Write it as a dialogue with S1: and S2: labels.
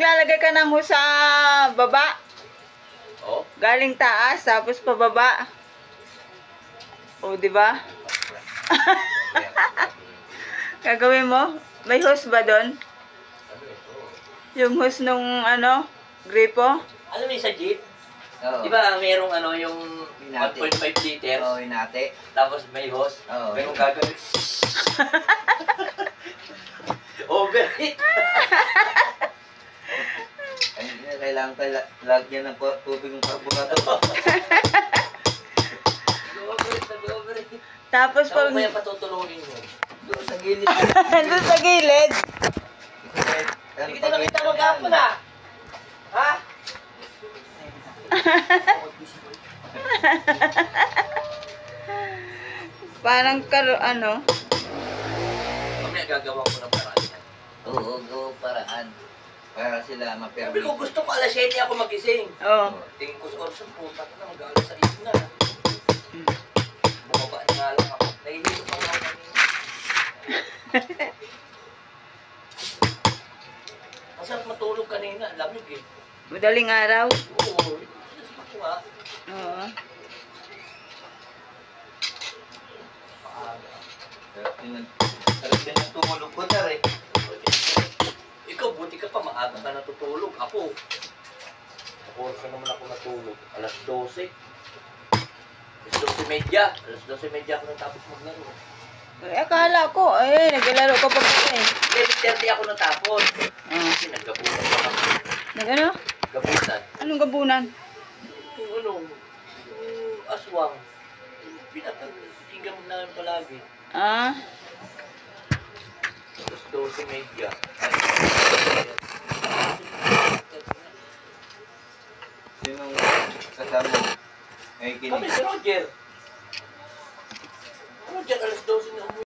S1: naglalagay ka ng hose sa baba?
S2: Oh?
S1: Galing taas, tapos pababa. O, di ba? Gagawin mo? May hose ba doon?
S2: Ano ito?
S1: Yung hose nung ano, gripo?
S2: Alam mo yung sa jeep?
S3: Oo.
S2: Di ba merong ano yung
S3: Hinati.
S2: 1.5 liters?
S3: Oo, hinati.
S2: Tapos may hose?
S3: Oo.
S2: Merong gagawin. Overheat!
S3: Ay, kailangan lagyan ng tubig ng karburador.
S2: Overheat.
S1: Tapos
S2: Saan
S1: pag...
S2: mo kaya patutulungin mo?
S3: Doon sa gilid.
S1: doon sa gilid.
S2: Hindi kita nakita mag-apon ah! Ha?
S1: Parang ano?
S2: Mamaya gagawa ko ng paraan yan.
S3: Oo, paraan. Para sila
S2: Sabi
S3: ma-permit.
S2: ko gusto ko alas 7 ako magising.
S1: Oh.
S2: Tingin ko sa oras ng puta na mag-alas 6 na. Bumaba na nga lang ako. Nahihilo pa nga kanina. Masarap matulog kanina. Lamig eh.
S1: Madaling araw.
S2: Oo. Ako nga.
S1: Oo.
S3: Sarap din ang tumulog ko na rin.
S2: Ikaw, buti ka pa. Maaga ka natutulog. Ako. Oras na naman ako natulog. Alas 12. Alas 12:30. Alas 12:30 ako natapos maglaro.
S1: Ay, akala ko, naglalaro ka pa kasi.
S2: 11:30 ako natapos.
S1: Ah.
S2: Kasi naggabutan pa kami.
S1: Nag-ano?
S2: Gabutan.
S1: Anong gabunan?
S2: Yung ano, yung aswang. Pinakinggan mo namin palagi.
S1: Ah,
S2: Alas 12:30.
S3: Sinong kasama mo? Ay,
S2: Kami si Roger. Roger, alas 12 na umuwi.